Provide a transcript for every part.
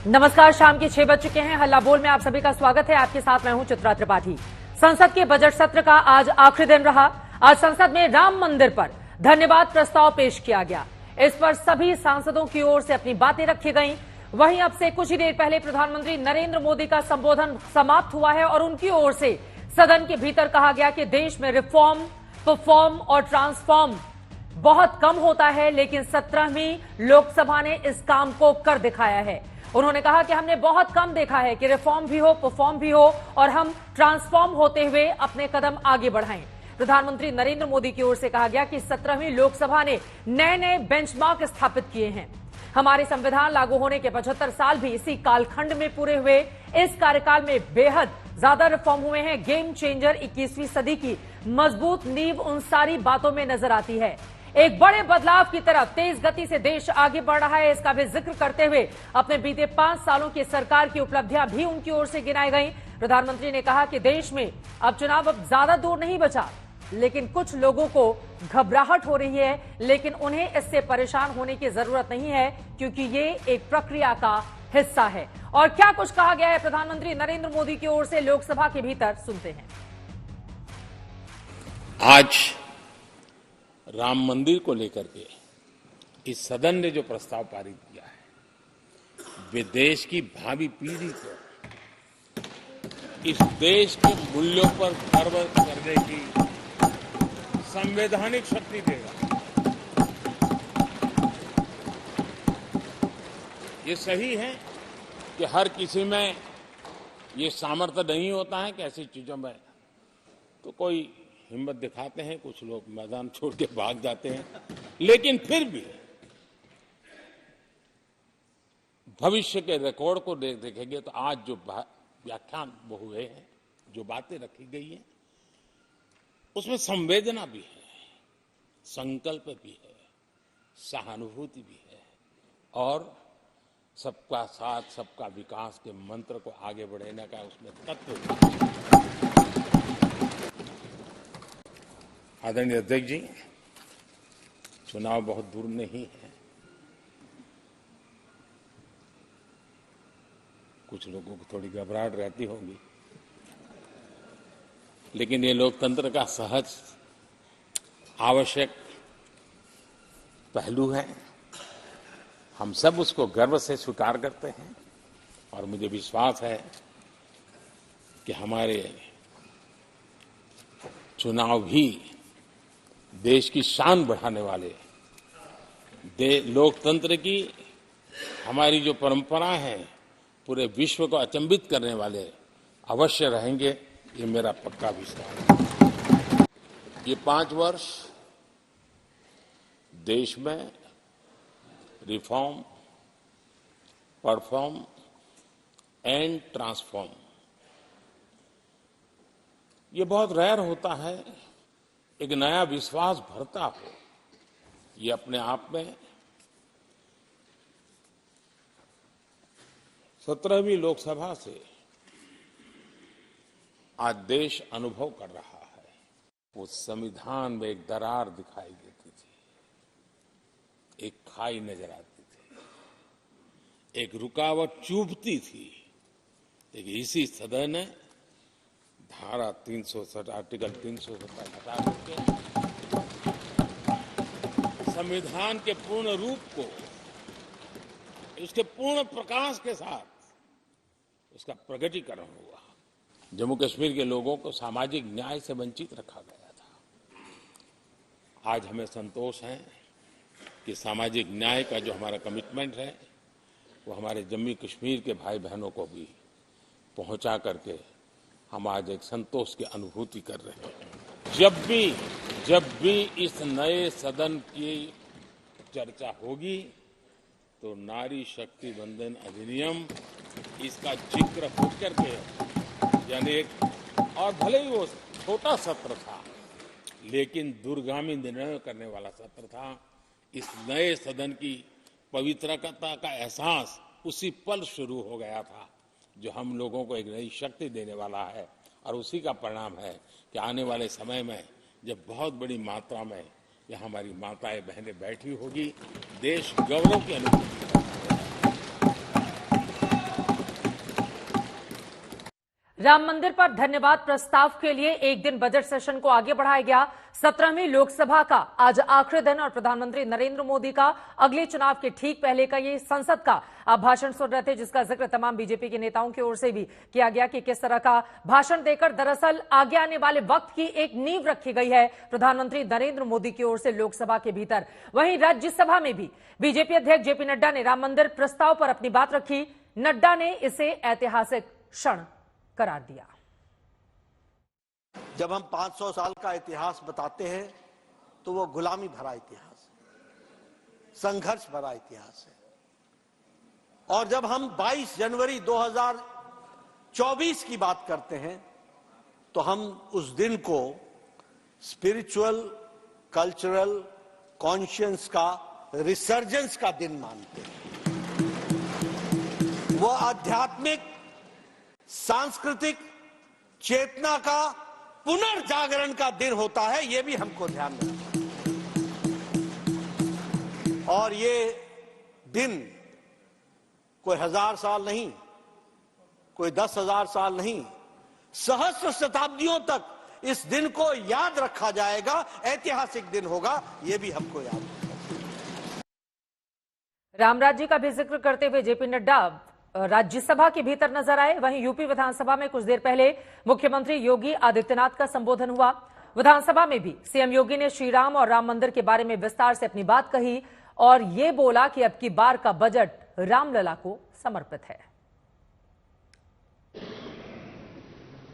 नमस्कार, शाम के 6 बज चुके हैं। हल्ला बोल में आप सभी का स्वागत है। आपके साथ मैं हूं चित्रा त्रिपाठी। संसद के बजट सत्र का आज आखिरी दिन रहा। आज संसद में राम मंदिर पर धन्यवाद प्रस्ताव पेश किया गया। इस पर सभी सांसदों की ओर से अपनी बातें रखी गईं। वहीं अब से कुछ ही देर पहले प्रधानमंत्री नरेंद्र मोदी का संबोधन समाप्त हुआ है और उनकी ओर से सदन के भीतर कहा गया कि देश में रिफॉर्म, परफॉर्म और ट्रांसफॉर्म बहुत कम होता है, लेकिन 17वीं लोकसभा ने इस काम को कर दिखाया है। उन्होंने कहा कि हमने बहुत कम देखा है कि रिफॉर्म भी हो, परफॉर्म भी हो और हम ट्रांसफॉर्म होते हुए अपने कदम आगे बढ़ाएं। प्रधानमंत्री नरेंद्र मोदी की ओर से कहा गया कि 17वीं लोकसभा ने नए नए बेंचमार्क स्थापित किए हैं। हमारे संविधान लागू होने के 75 साल भी इसी कालखंड में पूरे हुए। इस कार्यकाल में बेहद ज्यादा रिफॉर्म हुए हैं। गेम चेंजर 21वीं सदी की मजबूत नींव उन सारी बातों में नजर आती है। एक बड़े बदलाव की तरफ तेज गति से देश आगे बढ़ रहा है। इसका भी जिक्र करते हुए अपने बीते 5 सालों की सरकार की उपलब्धियां भी उनकी ओर से गिनाई गई। प्रधानमंत्री ने कहा कि देश में अब चुनाव अब ज्यादा दूर नहीं बचा, लेकिन कुछ लोगों को घबराहट हो रही है, लेकिन उन्हें इससे परेशान होने की जरूरत नहीं है, क्योंकि ये एक प्रक्रिया का हिस्सा है। और क्या कुछ कहा गया है प्रधानमंत्री नरेंद्र मोदी की ओर से लोकसभा के भीतर, सुनते हैं। आज राम मंदिर को लेकर के इस सदन ने जो प्रस्ताव पारित किया है, वे देश की भावी पीढ़ी को इस देश के मूल्यों पर गर्व करने की संवैधानिक शक्ति देगा। ये सही है कि हर किसी में ये सामर्थ्य नहीं होता है कि ऐसी चीजों में तो कोई हिम्मत दिखाते हैं, कुछ लोग मैदान छोड़ के भाग जाते हैं, लेकिन फिर भी भविष्य के रिकॉर्ड को देखेंगे तो आज जो व्याख्यान वो हुए हैं, जो बातें रखी गई हैं, उसमें संवेदना भी है, संकल्प भी है, सहानुभूति भी है और सबका साथ सबका विकास के मंत्र को आगे बढ़ाने का उसमें तत्व भी। आदरणीय अध्यक्ष जी, चुनाव बहुत दूर नहीं है। कुछ लोगों को थोड़ी घबराहट रहती होगी, लेकिन ये लोकतंत्र का सहज आवश्यक पहलू है। हम सब उसको गर्व से स्वीकार करते हैं और मुझे विश्वास है कि हमारे चुनाव भी देश की शान बढ़ाने वाले, लोकतंत्र की हमारी जो परंपरा है पूरे विश्व को अचंभित करने वाले अवश्य रहेंगे, ये मेरा पक्का विश्वास है। ये 5 वर्ष देश में रिफॉर्म, परफॉर्म एंड ट्रांसफॉर्म, ये बहुत रेयर होता है। एक नया विश्वास भरता हो, ये अपने आप में 17वीं लोकसभा से आज देश अनुभव कर रहा है। वो संविधान में एक दरार दिखाई देती थी, एक खाई नजर आती थी, एक रुकावट चुभती थी, लेकिन इसी सदन ने धारा 360 आर्टिकल 370 हटा करके संविधान के पूर्ण रूप को, उसके पूर्ण प्रकाश के साथ उसका प्रकटीकरण हुआ। जम्मू कश्मीर के लोगों को सामाजिक न्याय से वंचित रखा गया था। आज हमें संतोष है कि सामाजिक न्याय का जो हमारा कमिटमेंट है, वो हमारे जम्मू कश्मीर के भाई बहनों को भी पहुंचा करके हम आज एक संतोष की अनुभूति कर रहे हैं। जब भी इस नए सदन की चर्चा होगी तो नारी शक्ति वंदन अधिनियम इसका जिक्र होकर के, यानी एक, और भले ही वो छोटा सत्र था, लेकिन दूरगामी निर्णय करने वाला सत्र था। इस नए सदन की पवित्रता का एहसास उसी पल शुरू हो गया था, जो हम लोगों को एक नई शक्ति देने वाला है। और उसी का परिणाम है कि आने वाले समय में जब बहुत बड़ी मात्रा में यहाँ हमारी माताएं बहनें बैठी होगी, देश गौरव की अनुभूति करेगा। राम मंदिर पर धन्यवाद प्रस्ताव के लिए एक दिन बजट सेशन को आगे बढ़ाया गया। 17वीं लोकसभा का आज आखिरी दिन और प्रधानमंत्री नरेंद्र मोदी का अगले चुनाव के ठीक पहले का ये संसद का आप भाषण सुन रहे थे, जिसका जिक्र तमाम बीजेपी के नेताओं की ओर से भी किया गया कि किस तरह का भाषण देकर दरअसल आगे आने वाले वक्त की एक नींव रखी गई है प्रधानमंत्री नरेंद्र मोदी की ओर से लोकसभा के भीतर। वहीं राज्यसभा में भी बीजेपी अध्यक्ष जेपी नड्डा ने राम मंदिर प्रस्ताव पर अपनी बात रखी। नड्डा ने इसे ऐतिहासिक क्षण करार दिया। जब हम 500 साल का इतिहास बताते हैं तो वो गुलामी भरा इतिहास है, संघर्ष भरा इतिहास है। और जब हम 22 जनवरी 2024 की बात करते हैं तो हम उस दिन को स्पिरिचुअल, कल्चरल कॉन्शियंस का रिसर्जेंस का दिन मानते हैं। वो आध्यात्मिक, सांस्कृतिक चेतना का पुनर्जागरण का दिन होता है, ये भी हमको ध्यान रखना है। और ये दिन कोई 1000 साल नहीं, कोई 10,000 साल नहीं, सहस्र शताब्दियों तक इस दिन को याद रखा जाएगा। ऐतिहासिक दिन होगा, ये भी हमको याद रखना। रामराज्य का भी जिक्र करते हुए जेपी नड्डा राज्यसभा के भीतर नजर आए। वहीं यूपी विधानसभा में कुछ देर पहले मुख्यमंत्री योगी आदित्यनाथ का संबोधन हुआ। विधानसभा में भी सीएम योगी ने श्री राम और राम मंदिर के बारे में विस्तार से अपनी बात कही और ये बोला कि अब की बार का बजट रामलला को समर्पित है।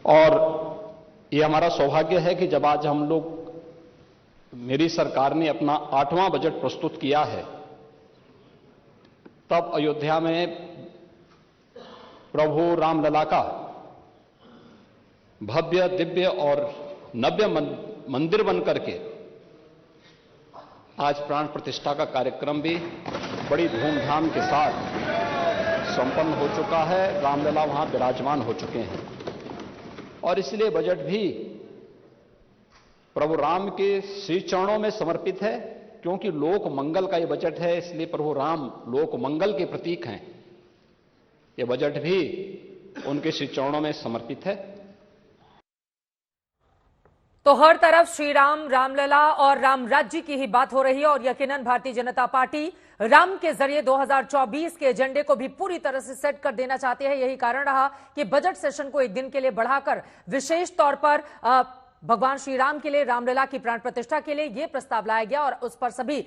और ये हमारा सौभाग्य है कि जब आज हम लोग, मेरी सरकार ने अपना 8वां बजट प्रस्तुत किया है, तब अयोध्या में प्रभु रामलला का भव्य, दिव्य और नव्य मंदिर बनकर के आज प्राण प्रतिष्ठा का कार्यक्रम भी बड़ी धूमधाम के साथ संपन्न हो चुका है। रामलला वहां विराजमान हो चुके हैं और इसलिए बजट भी प्रभु राम के श्री चरणों में समर्पित है, क्योंकि लोक मंगल का ये बजट है, इसलिए प्रभु राम लोक मंगल के प्रतीक हैं। ये बजट भी उनके श्री चरणों में समर्पित है। तो हर तरफ श्री राम, रामलला और राम राज्य की ही बात हो रही है और यकीनन भारतीय जनता पार्टी राम के जरिए 2024 के एजेंडे को भी पूरी तरह से सेट कर देना चाहते हैं। यही कारण रहा कि बजट सेशन को एक दिन के लिए बढ़ाकर विशेष तौर पर भगवान श्री राम के लिए, रामलला की प्राण प्रतिष्ठा के लिए यह प्रस्ताव लाया गया और उस पर सभी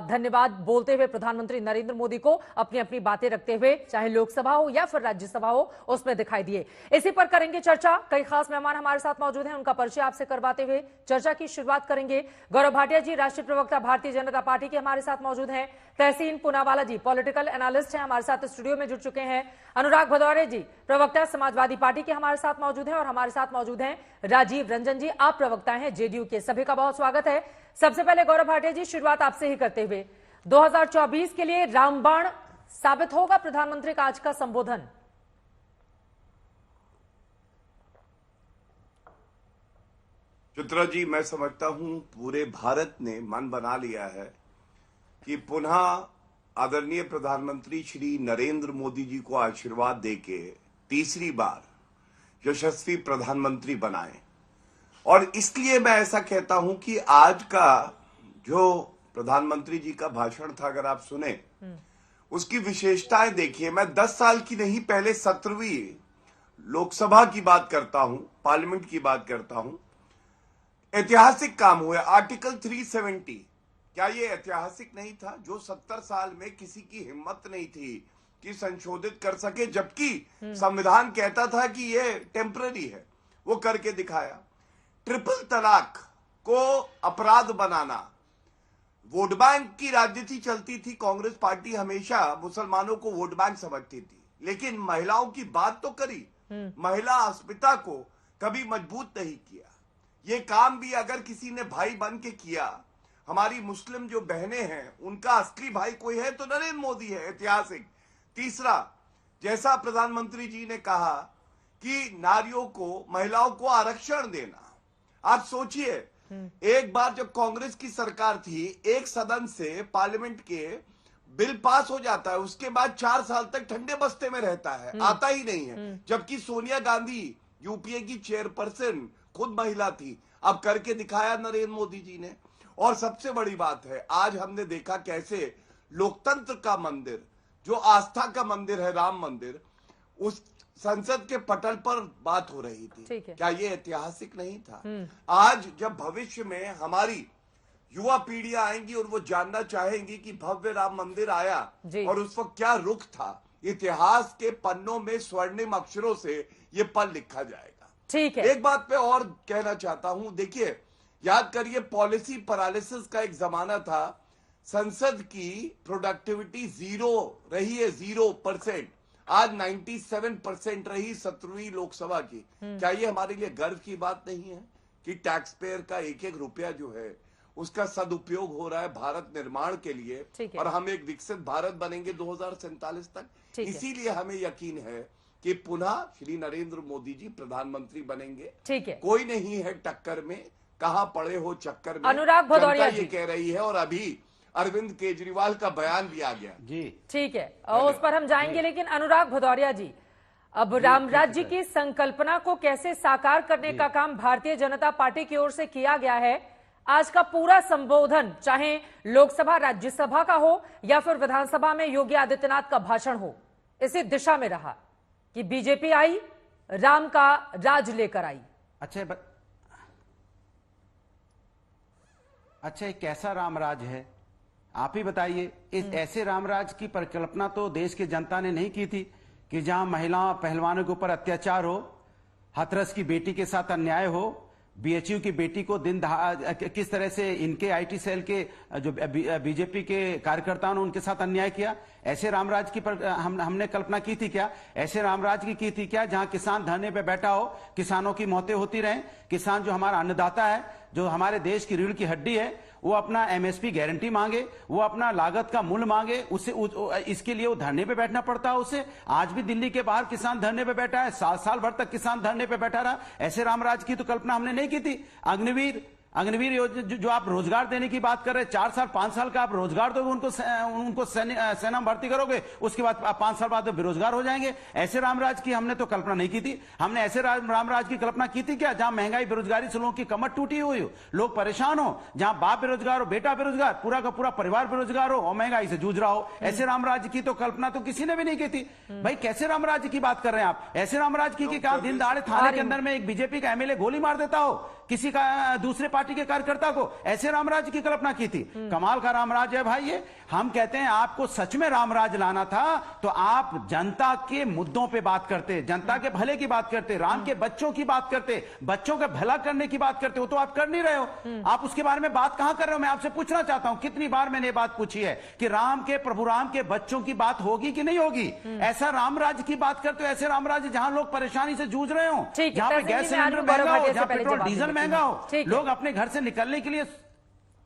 धन्यवाद बोलते हुए प्रधानमंत्री नरेंद्र मोदी को अपनी अपनी बातें रखते हुए, चाहे लोकसभा हो या फिर राज्यसभा हो, उसमें दिखाई दिए। इसी पर करेंगे चर्चा। कई खास मेहमान हमारे साथ मौजूद हैं, उनका परिचय आपसे करवाते हुए चर्चा की शुरुआत करेंगे। गौरव भाटिया जी, राष्ट्रीय प्रवक्ता भारतीय जनता पार्टी के हमारे साथ मौजूद हैं। तहसीन पूनावाला जी, पॉलिटिकल एनालिस्ट हैं, हमारे साथ स्टूडियो में जुड़ चुके हैं। अनुराग भदौरे जी, प्रवक्ता समाजवादी पार्टी के हमारे साथ मौजूद हैं और हमारे साथ मौजूद हैं राजीव रंजन जी, आप प्रवक्ता हैं जेडीयू के। सभी का बहुत स्वागत है। सबसे पहले गौरव भाटिया जी, शुरुआत आपसे ही करते हुए 2024 के लिए रामबाण साबित होगा प्रधानमंत्री का आज का संबोधन? चित्रा जी, मैं समझता हूं पूरे भारत ने मन बना लिया है कि पुनः आदरणीय प्रधानमंत्री श्री नरेंद्र मोदी जी को आशीर्वाद देके तीसरी बार यशस्वी प्रधानमंत्री बनाए। और इसलिए मैं ऐसा कहता हूं कि आज का जो प्रधानमंत्री जी का भाषण था, अगर आप सुने उसकी विशेषताएं देखिए। मैं 10 साल की नहीं, पहले 17वीं लोकसभा की बात करता हूं, पार्लियामेंट की बात करता हूं। ऐतिहासिक काम हुए। आर्टिकल 370, क्या ये ऐतिहासिक नहीं था? जो 70 साल में किसी की हिम्मत नहीं थी कि संशोधित कर सके, जबकि संविधान कहता था कि ये टेम्पररी है, वो करके दिखाया। ट्रिपल तलाक को अपराध बनाना, वोट बैंक की राजनीति चलती थी। कांग्रेस पार्टी हमेशा मुसलमानों को वोट बैंक समझती थी, लेकिन महिलाओं की बात तो करी, महिला अस्मिता को कभी मजबूत नहीं किया। ये काम भी अगर किसी ने भाई बन के किया, हमारी मुस्लिम जो बहनें हैं उनका असली भाई कोई है तो नरेंद्र मोदी है, ऐतिहासिक। तीसरा, जैसा प्रधानमंत्री जी ने कहा कि नारियों को, महिलाओं को आरक्षण देना। आप सोचिए, एक बार जब कांग्रेस की सरकार थी, एक सदन से पार्लियामेंट के बिल पास हो जाता है, उसके बाद 4 साल तक ठंडे बस्ते में रहता है, आता ही नहीं है। जबकि सोनिया गांधी यूपीए की चेयरपर्सन खुद महिला थी, अब करके दिखाया नरेंद्र मोदी जी ने। और सबसे बड़ी बात है, आज हमने देखा कैसे लोकतंत्र का मंदिर, जो आस्था का मंदिर है राम मंदिर, उस संसद के पटल पर बात हो रही थी। क्या ये ऐतिहासिक नहीं था? आज जब भविष्य में हमारी युवा पीढ़ियां आएंगी और वो जानना चाहेंगी कि भव्य राम मंदिर आया और उस वक्त क्या रुख था, इतिहास के पन्नों में स्वर्णिम अक्षरों से ये पल लिखा जाएगा। ठीक है। एक बात पे और कहना चाहता हूं, देखिए याद करिए पॉलिसी पैरालिसिस का एक जमाना था, संसद की प्रोडक्टिविटी 0 रही है, 0%, आज 97% रही 17वीं लोकसभा की। क्या ये हमारे लिए गर्व की बात नहीं है कि टैक्स पेयर का एक एक रुपया जो है उसका सदुपयोग हो रहा है भारत निर्माण के लिए, और हम एक विकसित भारत बनेंगे 2047 तक। इसीलिए हमें यकीन है कि पुनः श्री नरेंद्र मोदी जी प्रधानमंत्री बनेंगे। ठीक है, कोई नहीं है टक्कर में, कहां पड़े हो चक्कर में, अनुराग भदौरिया ये कह रही है। और अभी अरविंद केजरीवाल का बयान भी आ गया जी। ठीक है, और उस पर हम जाएंगे, लेकिन अनुराग भदौरिया जी, अब राम राज्य की संकल्पना को कैसे साकार करने का काम भारतीय जनता पार्टी की ओर से किया गया है। आज का पूरा संबोधन, चाहे लोकसभा राज्यसभा का हो या फिर विधानसभा में योगी आदित्यनाथ का भाषण हो, इसी दिशा में रहा कि बीजेपी आई, राम का राज लेकर आई। अच्छा, ये कैसा रामराज है आप ही बताइए। इस ऐसे रामराज की परिकल्पना तो देश की जनता ने नहीं की थी कि जहां महिला पहलवानों के ऊपर अत्याचार हो, हाथरस की बेटी के साथ अन्याय हो, बीएचयू की बेटी को किस तरह से इनके आईटी सेल के जो बीजेपी के कार्यकर्ताओं ने उनके साथ अन्याय किया। ऐसे रामराज की हमने कल्पना की थी क्या? ऐसे रामराज की थी क्या जहां किसान धरने पे बैठा हो, किसानों की मौतें होती रहें, किसान जो हमारा अन्नदाता है, जो हमारे देश की रीढ़ की हड्डी है, वो अपना एमएसपी गारंटी मांगे, वो अपना लागत का मूल्य मांगे, इसके लिए वो धरने पे बैठना पड़ता है उसे। आज भी दिल्ली के बाहर किसान धरने पे बैठा है, साल भर तक किसान धरने पे बैठा रहा। ऐसे रामराज की तो कल्पना हमने नहीं की थी। अग्निवीर योजना जो आप रोजगार देने की बात कर रहे हैं, 4 साल 5 साल का आप रोजगार दोगे उनको सेना में भर्ती करोगे, उसके बाद 5 साल बाद बेरोजगार हो जाएंगे। ऐसे रामराज की हमने तो कल्पना नहीं की थी। हमने ऐसे रामराज की कल्पना की थी क्या जहां महंगाई बेरोजगारी से लोगों की कमर टूटी हुई हो, लोग परेशान हो, जहां बाप बेरोजगार हो, बेटा बेरोजगार, पूरा का पूरा परिवार बेरोजगार हो और महंगाई से जूझ रहा हो। ऐसे रामराज की तो कल्पना तो किसी ने भी नहीं की थी। भाई कैसे रामराज की बात कर रहे हैं आप? ऐसे रामराज की कहा दिन दहाड़े थाने के अंदर में एक बीजेपी का एमएलए गोली मार देता हो किसी का दूसरे पार्टी के कार्यकर्ता को, ऐसे रामराज की कल्पना की थी। कमाल का रामराज है भाई ये। हम कहते हैं आपको सच में रामराज लाना था तो आप जनता के मुद्दों पे बात करते, जनता के भले की बात करते, राम के बच्चों की बात करते, बच्चों का भला करने की बात करते हो, तो आप कर नहीं रहे हो। आप उसके बारे में बात कहां कर रहे हो? मैं आपसे पूछना चाहता हूं, कितनी बार मैंने ये बात पूछी है कि प्रभु राम के बच्चों की बात होगी कि नहीं होगी? ऐसा रामराज की बात करते हो, ऐसे रामराज जहां लोग परेशानी से जूझ रहे हो, जहां पे गैस सिलेंडर महंगा हो, जहां पेट्रोल डीजल महंगा हो, लोग अपने घर से निकलने के लिए।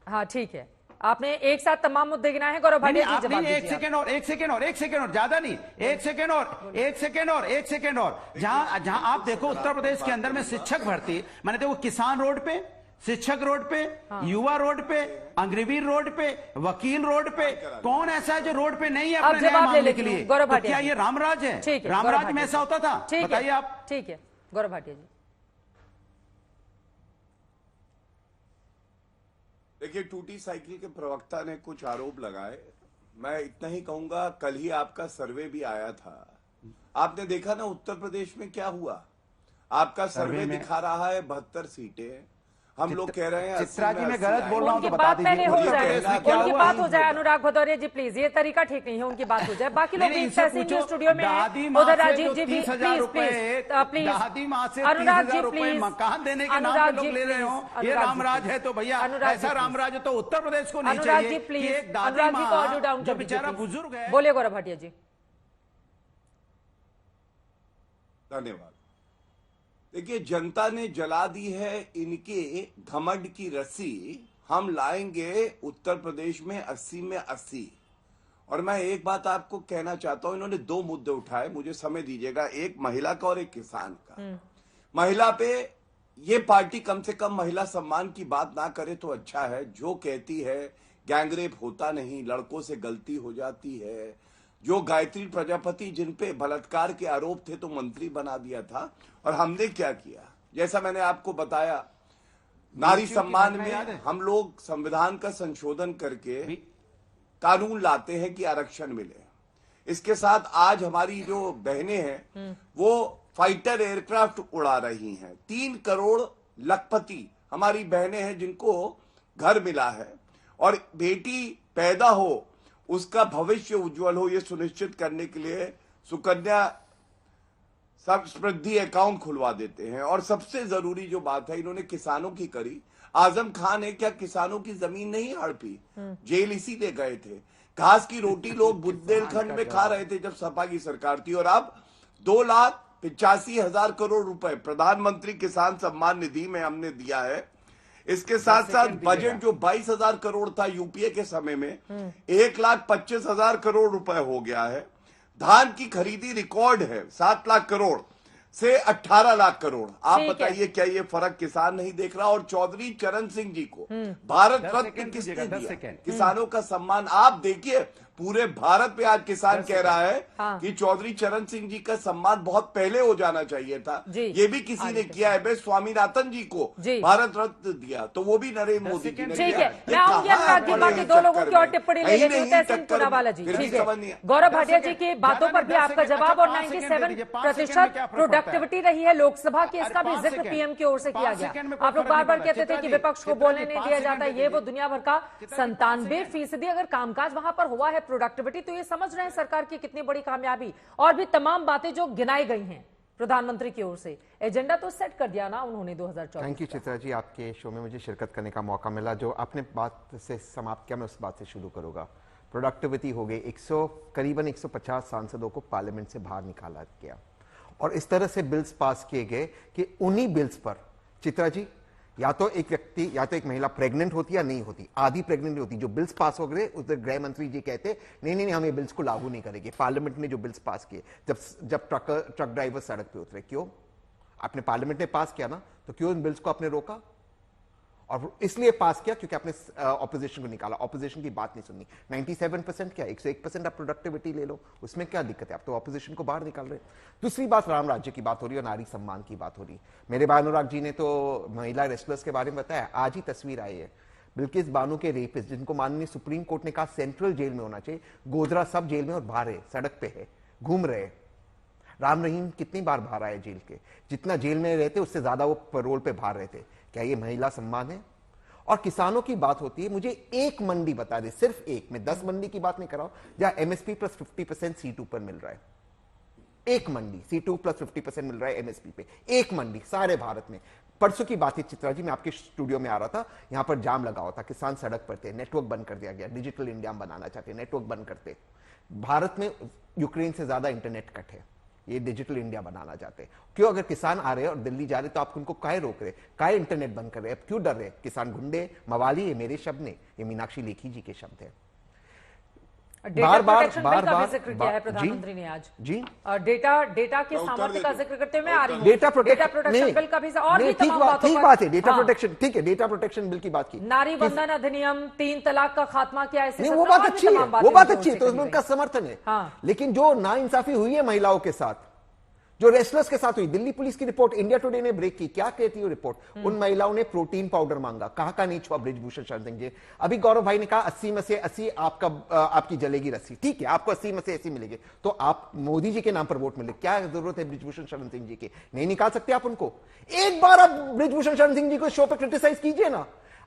हाँ ठीक है, आपने एक साथ तमाम मुद्दे गिनाए हैं। गौरव भाटिया जी जवाब दीजिए। एक सेकेंड और ज्यादा नहीं, एक सेकेंड और जहां आप देखो उत्तर प्रदेश के अंदर में शिक्षक भर्ती, मैंने देखो किसान रोड पे, शिक्षक रोड पे, युवा रोड पे, अग्निवीर रोड पे, वकील रोड पे, कौन ऐसा है जो रोड पे नहीं है अपने न्याय मांगने के लिए? तो क्या ये रामराज है? रामराज में ऐसा होता था? बताइए आप। ठीक है गौरव भाटिया जी। देखिए, टूटी साइकिल के प्रवक्ता ने कुछ आरोप लगाए। मैं इतना ही कहूंगा, कल ही आपका सर्वे भी आया था, आपने देखा ना उत्तर प्रदेश में क्या हुआ? आपका सर्वे दिखा रहा है 72 सीटें, हम लोग कह रहे हैं चित्रा जी मैं गलत बोल रहा हूं तो बता दीजिए। उनकी बात हो जाए अनुराग भदौरिया जी प्लीज, ये तरीका ठीक नहीं है, उनकी बात हो जाए। बाकी लोग स्टूडियो में हैं, उधर राजीव जी भी प्लीज अनुराग जी प्लीज, मकान देने के नाम पे लोग ले रहे हो, ये रामराज है तो भैया ऐसा रामराज तो उत्तर प्रदेश को नहीं चाहिए। अनुराग जी प्लीज, अनुराग जी को ऑडियो डाउन जो बेचारा बुजुर्ग है। बोलिए गौरव भाटिया जी। धन्यवाद। देखिए, जनता ने जला दी है इनके घमंड की रस्सी। हम लाएंगे उत्तर प्रदेश में 80 में 80। और मैं एक बात आपको कहना चाहता हूं, इन्होंने 2 मुद्दे उठाए, मुझे समय दीजिएगा, एक महिला का और एक किसान का। महिला पे ये पार्टी कम से कम महिला सम्मान की बात ना करे तो अच्छा है। जो कहती है गैंगरेप होता नहीं, लड़कों से गलती हो जाती है, जो गायत्री प्रजापति जिन पे बलात्कार के आरोप थे तो मंत्री बना दिया था। और हमने क्या किया, जैसा मैंने आपको बताया, नारी सम्मान में हम लोग संविधान का संशोधन करके कानून लाते हैं कि आरक्षण मिले। इसके साथ आज हमारी जो बहनें हैं वो फाइटर एयरक्राफ्ट उड़ा रही हैं। 3 करोड़ लखपति हमारी बहनें हैं जिनको घर मिला है, और बेटी पैदा हो उसका भविष्य उज्जवल हो, ये सुनिश्चित करने के लिए सुकन्या समृद्धि अकाउंट खुलवा देते हैं। और सबसे जरूरी जो बात है, इन्होंने किसानों की करी। आजम खान है क्या किसानों की जमीन नहीं हड़पी, जेल इसीलिए गए थे। घास की रोटी लोग बुंदेलखंड में खा रहे थे जब सपा की सरकार थी। और अब 2,85,000 करोड़ रुपए प्रधानमंत्री किसान सम्मान निधि में हमने दिया है। इसके साथ साथ बजट जो 22,000 करोड़ था यूपीए के समय में 1,25,000 करोड़ रुपए हो गया है। धान की खरीदी रिकॉर्ड है, 7 लाख करोड़ से 18 लाख करोड़। आप बताइए क्या ये फर्क किसान नहीं देख रहा? और चौधरी चरण सिंह जी को भारत रत्न किसने दिया? किसानों का सम्मान। आप देखिए पूरे भारत में आज किसान कह रहा है कि चौधरी चरण सिंह जी का सम्मान बहुत पहले हो जाना चाहिए था। ये भी किसी ने किया है। भाई स्वामीनाथन जी को भारत रत्न दिया तो वो भी नरेंद्र मोदी जी ने दिया। मैं आऊंगी अनुराग जी, बाकी 2 लोगों की और टिप्पणी ले लेते हैं। तहसीन पूनावाला जी, ठीक है। गौरव भाटिया जी की बातों पर भी आपका जवाब। और 97% प्रोडक्टिविटी रही है लोकसभा की, इसका भी जिक्र पीएम की ओर से किया गया। आप लोग बार बार कहते थे कि विपक्ष को बोलने नहीं दिया जाता, ये वो दुनिया भर का 97% अगर कामकाज वहां पर हुआ है, प्रोडक्टिविटी, तो ये समझ रहे हैं सरकार की कितनी बड़ी कामयाबी। और भी तमाम बातें जो गिनाई गई हैं प्रधानमंत्री की ओर से, एजेंडा तो सेट कर दिया ना उन्होंने 2024। थैंक यू चित्रा जी, आपके शो में मुझे शिरकत करने का मौका मिला। जो आपने बात से समाप्त किया, मैं उस बात से शुरू करूंगा। प्रोडक्टिविटी हो गई, करीबन 150 सांसदों को पार्लियामेंट से बाहर निकाला गया और इस तरह से बिल्स पास किए गए कि उन्हीं बिल्स पर, चित्रा जी, या तो एक व्यक्ति या तो एक महिला प्रेग्नेंट होती या नहीं होती, आधी प्रेग्नेंट होती, जो बिल्स पास हो गए उधर गृह मंत्री जी कहते नहीं हम ये बिल्स को लागू नहीं करेंगे। पार्लियामेंट ने जो बिल्स पास किए, जब ट्रक ड्राइवर सड़क पे उतरे, क्यों? आपने पार्लियामेंट ने पास किया ना, तो क्यों इन बिल्स को आपने रोका? और इसलिए पास किया क्योंकि आपने ऑपोजिशन को निकाला, ऑपोजिशन की बात नहीं सुननी। 97% क्या 101% आप प्रोडक्टिविटी ले लो, उसमें क्या दिक्कत है? आप तो ऑपोजिशन को बाहर निकाल रहे हैं। दूसरी बात, राम राज्य की बात हो रही है और नारी सम्मान की बात हो रही है। मेरे भाई अनुराग जी ने तो महिला रेसलर्स के बारे में बताया। आज ही तस्वीर आई है बिल्किस बानो के रेपिस्ट, जिनको माननीय सुप्रीम कोर्ट ने कहा सेंट्रल जेल में होना चाहिए, गोधरा सब जेल में और बाहर है, सड़क पे है, घूम रहे। राम रहीम कितनी बार बाहर आए जेल के? जितना जेल में रहते उससे ज्यादा वो पैरोल पे बाहर रहते। क्या ये महिला सम्मान है? और किसानों की बात होती है, मुझे एक मंडी बता दे, सिर्फ एक, मैं 10 मंडी की बात नहीं कर रहा हूं जहां एमएसपी प्लस 50% C2 पर मिल रहा है। एक मंडी C2 प्लस 50% मिल रहा है एमएसपी पे, एक मंडी सारे भारत में। परसों की बात है चित्रा जी, मैं आपके स्टूडियो में आ रहा था, यहां पर जाम लगा हुआ था, किसान सड़क पर थे, नेटवर्क बंद कर दिया गया। डिजिटल इंडिया बनाना चाहते, नेटवर्क बंद करते। भारत में यूक्रेन से ज्यादा इंटरनेट कट है, ये डिजिटल इंडिया बनाना चाहते हैं। क्यों? अगर किसान आ रहे हैं और दिल्ली जा रहे तो आप उनको काहे रोक रहे, काहे इंटरनेट बंद कर रहे हैं? क्यों डर रहे? किसान गुंडे मवाली, ये मेरे शब्द नहीं, ये मीनाक्षी लेखी जी के शब्द है। बार बार जिक्र किया है प्रधानमंत्री ने आज जी। डेटा के सामर्थ्य का जिक्र करते हुए मैं आ रही हूं। डेटा प्रोटेक्शन बिल का भी और भी तमाम बातों ठीक बात है, डेटा प्रोटेक्शन ठीक है, डेटा प्रोटेक्शन बिल की बात की, नारी बंधन अधिनियम, 3 तलाक का खात्मा किया, ऐसे वो बात अच्छी है, वो बात अच्छी है, तो उसमें उनका समर्थन है। लेकिन जो नाइंसाफी हुई है महिलाओं के साथ, जो रेसलर्स के साथ हुई, दिल्ली पुलिस की रिपोर्ट इंडिया टुडे ने ब्रेक की। क्या कहती है रिपोर्ट? उन महिलाओं ने प्रोटीन पाउडर मांगा, कहा नहीं छुआ ब्रिजभूषण शरण सिंह जी। अभी गौरव भाई ने कहा 80 में से 80 आपकी जलेगी रस्सी, ठीक है, आपको 80 में से 80 मिलेगी, तो आप मोदी जी के नाम पर वोट मिले, क्या जरूरत है ब्रिजभूषण शरण सिंह जी की? नहीं निकाल सकते आप उनको? एक बार आप ब्रिजभूषण शरण सिंह जी को शो पर क्रिटिसाइज कीजिए ना।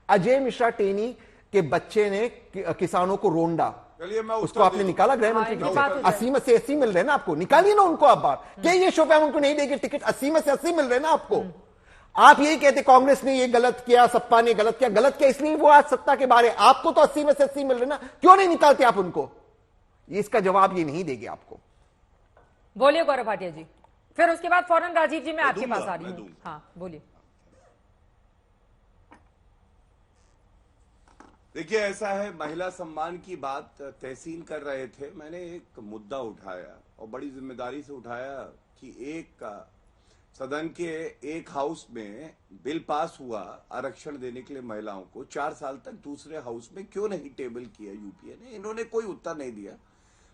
अजय मिश्रा टेनी के बच्चे ने किसानों को रोंडा, उसको आपने निकाला गृह मंत्री की, 80 में से 80 मिल रहे ना आपको, निकालिए ना उनको आप बाहर। क्या ये शो पे हम उनको नहीं देंगे टिकट? 80 में से 80 मिल रहे ना आपको। आप यही कहते कांग्रेस ने ये गलत किया, सपा ने गलत किया, इसलिए वो आज सत्ता के बाहर है। आपको तो 80 में से 80 मिल रहे ना, क्यों नहीं निकालते आप उनको? ये इसका जवाब ये नहीं देंगे आपको। बोलिए गौरव भाटिया जी, फिर उसके बाद फौरन राजीव जी मैं आपके पास आ रही हूँ। हाँ बोलिए। देखिए ऐसा है, महिला सम्मान की बात तहसीन कर रहे थे, मैंने एक मुद्दा उठाया और बड़ी जिम्मेदारी से उठाया कि एक सदन के एक हाउस में बिल पास हुआ आरक्षण देने के लिए महिलाओं को, 4 साल तक दूसरे हाउस में क्यों नहीं टेबल किया यूपीए ने? इन्होंने कोई उत्तर नहीं दिया।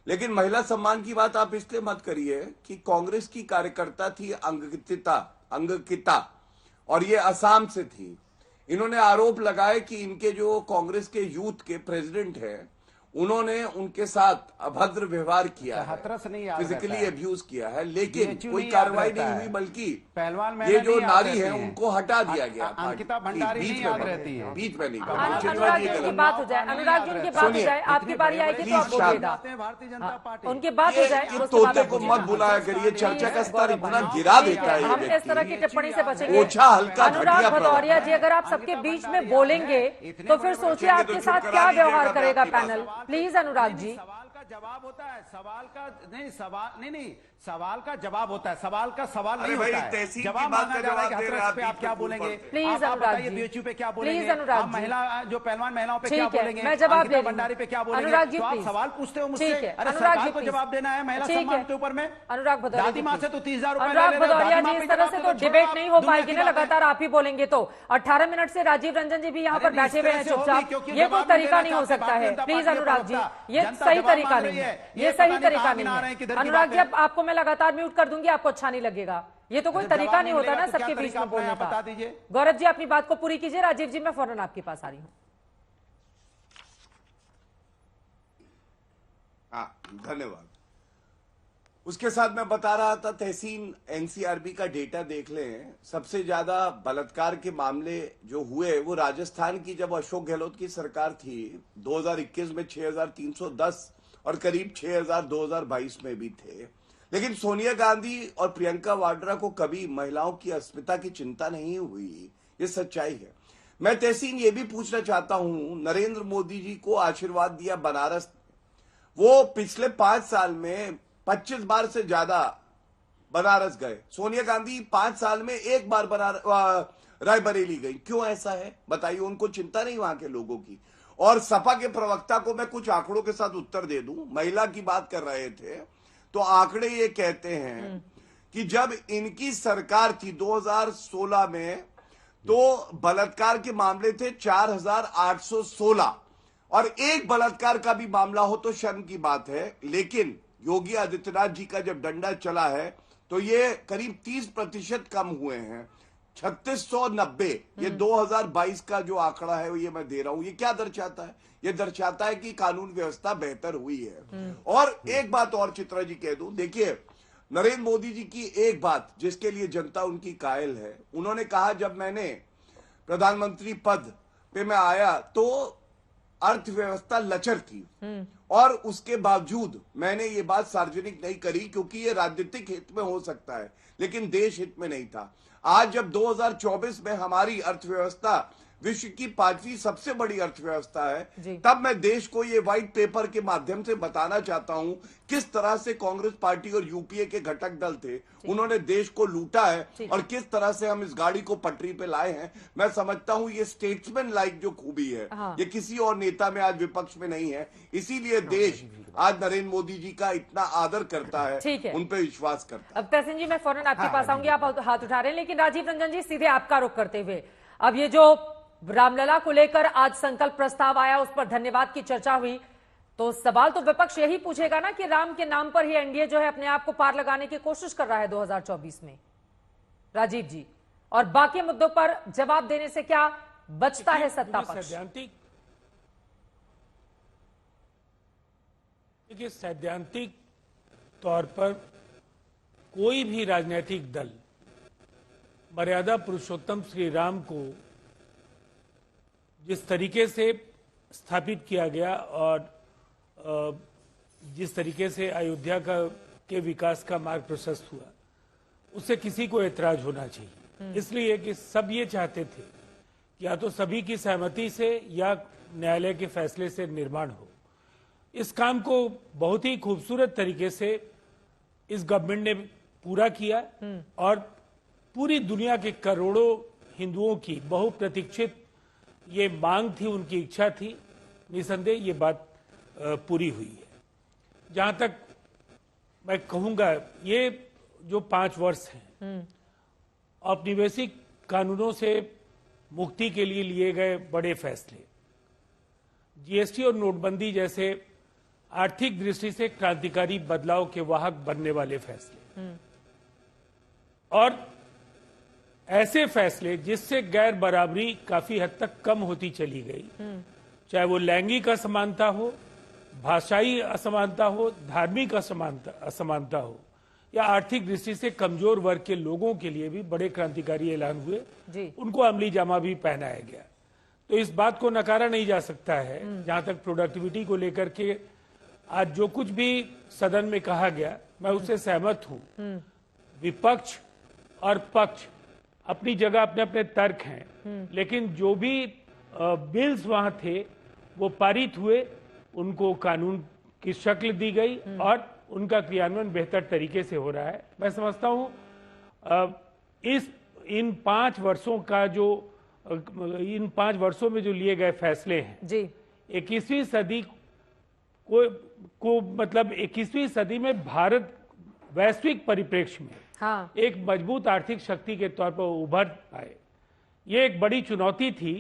लेकिन महिला सम्मान की बात आप इसलिए मत करिए कि कांग्रेस की कार्यकर्ता थी अंकिता और ये असम से थी। इन्होंने आरोप लगाए कि इनके जो कांग्रेस के यूथ के प्रेसिडेंट हैं उन्होंने उनके साथ अभद्र व्यवहार किया है, फिजिकली अब्यूज किया है, लेकिन कोई कार्रवाई नहीं हुई, बल्कि पहलवान ये जो नारी है उनको हटा दिया गया। अंकिता भंडारी नहीं याद रहती है, बीच में नहीं। अनुराग जी की बात हो जाए, अनुराग जी उनकी बात हो जाए, आपकी बारी आएगी तो आप बोलिएगा। भारतीय जनता पार्टी उनकी बात हो जाए, तोते को मत बुलाया करिए, चर्चा का स्तर इतना गिरा देता है। हम इस तरह की टिप्पणी से बचेंगे। ओछा हल्का अनुराग भदौरिया जी, अगर आप सबके बीच में बोलेंगे तो फिर सोचिए आपके साथ क्या व्यवहार करेगा पैनल। प्लीज अनुराग जी। सवाल का जवाब होता है, सवाल का नहीं, सवाल का जवाब होता है, सवाल का सवाल नहीं होता है। जवाब मांगा जा रहा है कि हाथरस पे आप क्या बोलेंगे, प्लीज अनुराग जी, बीएचयू पे क्या बोलेंगे, प्लीज अनुराग जी, महिला जो पहलवान महिलाओं पे क्या बोलेंगे, मैं जवाब दे भंडारी पे क्या बोलेंगे। अनुराग जी तो आप प्लीज सवाल पूछते हो मुझसे, अरे अनुराग सरकार जी को जवाब देना है महिला सम्मान के ऊपर में। अनुराग भदौरिया दादी माँ से तो 30,000 रुपए अनुराग भदौरिया जी, इस तरह से तो डिबेट नहीं हो पाएगी ना, लगातार आप ही बोलेंगे तो। 18 मिनट से राजीव रंजन जी भी यहाँ पर बैठे हुए हैं चुपचाप, ये कोई तरीका नहीं हो सकता है। प्लीज अनुराग जी, ये सही तरीका नहीं है, ये सही तरीका नहीं है। अनुराग जी, अब आपको मैं लगातार म्यूट कर दूंगी, आपको अच्छा नहीं लगेगा। ये तो कोई तरीका नहीं होता ना सबके बीच में बोलने का। गौरव जी, अपनी बात को पूरी कीजिए। राजीव जी, मैं फौरन आपके पास आ रही हूँ। हाँ, धन्यवाद। उसके साथ मैं बता रहा था, तहसीन एनसीआरबी का डेटा देख लें, सबसे ज्यादा बलात्कार के मामले जो हुए वो राजस्थान की, जब अशोक गहलोत की सरकार थी 2021 में 6,310 और करीब 6,000 2022 में भी थे। लेकिन सोनिया गांधी और प्रियंका वाड्रा को कभी महिलाओं की अस्मिता की चिंता नहीं हुई, ये सच्चाई है। मैं तहसीन ये भी पूछना चाहता हूं, नरेंद्र मोदी जी को आशीर्वाद दिया बनारस, वो पिछले 5 साल में 25 बार से ज्यादा बनारस गए। सोनिया गांधी 5 साल में 1 बार रायबरेली गई। क्यों ऐसा है बताइए? उनको चिंता नहीं वहां के लोगों की। और सपा के प्रवक्ता को मैं कुछ आंकड़ों के साथ उत्तर दे दूं। महिला की बात कर रहे थे तो आंकड़े ये कहते हैं कि जब इनकी सरकार थी 2016 में, तो बलात्कार के मामले थे 4,816 और एक बलात्कार का भी मामला हो तो शर्म की बात है। लेकिन योगी आदित्यनाथ जी का जब डंडा चला है तो ये करीब 30% कम हुए हैं, 3690। ये 2022 का जो आंकड़ा है ये मैं दे रहा हूं। ये क्या दर्शाता है? ये दर्शाता है कि कानून व्यवस्था बेहतर हुई है। और एक बात और चित्रा जी कह दूं, देखिए नरेंद्र मोदी जी की एक बात जिसके लिए जनता उनकी कायल है, उन्होंने कहा जब मैंने प्रधानमंत्री पद पे मैं आया तो अर्थव्यवस्था लचर थी और उसके बावजूद मैंने ये बात सार्वजनिक नहीं करी क्योंकि ये राजनीतिक हित में हो सकता है लेकिन देश हित में नहीं था। आज जब 2024 में हमारी अर्थव्यवस्था विश्व की 5वीं सबसे बड़ी अर्थव्यवस्था है, तब मैं देश को ये व्हाइट पेपर के माध्यम से बताना चाहता हूं किस तरह से कांग्रेस पार्टी और यूपीए के घटक दल थे, उन्होंने देश को लूटा है और किस तरह से हम इस गाड़ी को पटरी पे लाए हैं। मैं समझता हूं ये स्टेट्समैन लाइक जो खूबी है ये किसी और नेता में आज विपक्ष में नहीं है। इसीलिए देश आज नरेंद्र मोदी जी का इतना आदर करता है, उन पर विश्वास करता है। अब तहसीन जी, मैं फौरन आपके पास आऊंगी, आप हाथ उठा रहे हैं, लेकिन राजीव रंजन जी सीधे आपका रुख करते हुए, अब ये जो रामलला को लेकर आज संकल्प प्रस्ताव आया, उस पर धन्यवाद की चर्चा हुई, तो सवाल तो विपक्ष यही पूछेगा ना कि राम के नाम पर ही एनडीए जो है अपने आप को पार लगाने की कोशिश कर रहा है 2024 में। राजीव जी, और बाकी मुद्दों पर जवाब देने से क्या बचता है सत्ता पक्ष? देखिए, सैद्धांतिक तौर पर कोई भी राजनीतिक दल मर्यादा पुरुषोत्तम श्री राम को जिस तरीके से स्थापित किया गया और जिस तरीके से अयोध्या के विकास का मार्ग प्रशस्त हुआ, उससे किसी को ऐतराज होना चाहिए। इसलिए कि सब ये चाहते थे कि या तो सभी की सहमति से या न्यायालय के फैसले से निर्माण हो। इस काम को बहुत ही खूबसूरत तरीके से इस गवर्नमेंट ने पूरा किया और पूरी दुनिया के करोड़ों हिंदुओं की बहुप्रतीक्षित ये मांग थी, उनकी इच्छा थी, निसंदेह ये बात पूरी हुई है। जहां तक मैं कहूंगा, ये जो 5 वर्ष हैं औपनिवेशिक कानूनों से मुक्ति के लिए लिए गए बड़े फैसले, जीएसटी और नोटबंदी जैसे आर्थिक दृष्टि से क्रांतिकारी बदलाव के वाहक बनने वाले फैसले और ऐसे फैसले जिससे गैर बराबरी काफी हद तक कम होती चली गई, चाहे वो लैंगिक असमानता हो, भाषाई असमानता हो, धार्मिक असमानता हो या आर्थिक दृष्टि से कमजोर वर्ग के लोगों के लिए भी बड़े क्रांतिकारी ऐलान हुए जी। उनको अमली जामा भी पहनाया गया। तो इस बात को नकारा नहीं जा सकता है। जहां तक प्रोडक्टिविटी को लेकर के आज जो कुछ भी सदन में कहा गया, मैं उससे सहमत हूं। विपक्ष और पक्ष अपनी जगह अपने अपने तर्क हैं, लेकिन जो भी बिल्स वहां थे वो पारित हुए, उनको कानून की शक्ल दी गई और उनका क्रियान्वयन बेहतर तरीके से हो रहा है। मैं समझता हूं इन 5 वर्षों का जो इन 5 वर्षों में जो लिए गए फैसले हैं जी, 21वीं सदी को मतलब 21वीं सदी में भारत वैश्विक परिप्रेक्ष्य में हाँ, एक मजबूत आर्थिक शक्ति के तौर पर उभर पाए। ये एक बड़ी चुनौती थी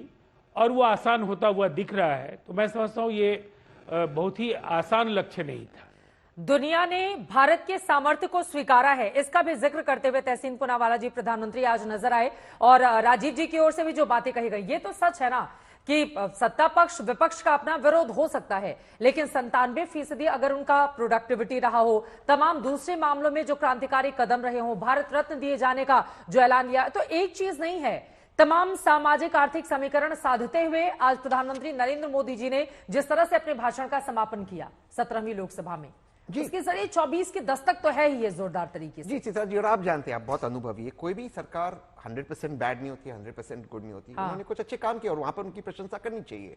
और वो आसान होता हुआ दिख रहा है। तो मैं समझता हूँ ये बहुत ही आसान लक्ष्य नहीं था। दुनिया ने भारत के सामर्थ्य को स्वीकारा है, इसका भी जिक्र करते हुए तहसीन पूनावाला जी प्रधानमंत्री आज नजर आए और राजीव जी की ओर से भी जो बातें कही गई, ये तो सच है ना कि सत्ता पक्ष विपक्ष का अपना विरोध हो सकता है, लेकिन 97% अगर उनका प्रोडक्टिविटी रहा हो, तमाम दूसरे मामलों में जो क्रांतिकारी कदम रहे हो, भारत रत्न दिए जाने का जो ऐलान किया, तो एक चीज नहीं है। तमाम सामाजिक आर्थिक समीकरण साधते हुए आज प्रधानमंत्री नरेंद्र मोदी जी ने जिस तरह से अपने भाषण का समापन किया 17वीं लोकसभा में, इसके जरिए 24 की दस्तक तो है ही ये जोरदार तरीके से। जी चित्रा जी, और आप जानते हैं, आप बहुत अनुभवी है, कोई भी सरकार 100% बैड नहीं होती, 100% गुड नहीं होती। हाँ। उन्होंने कुछ अच्छे काम किए और वहां पर उनकी प्रशंसा करनी चाहिए,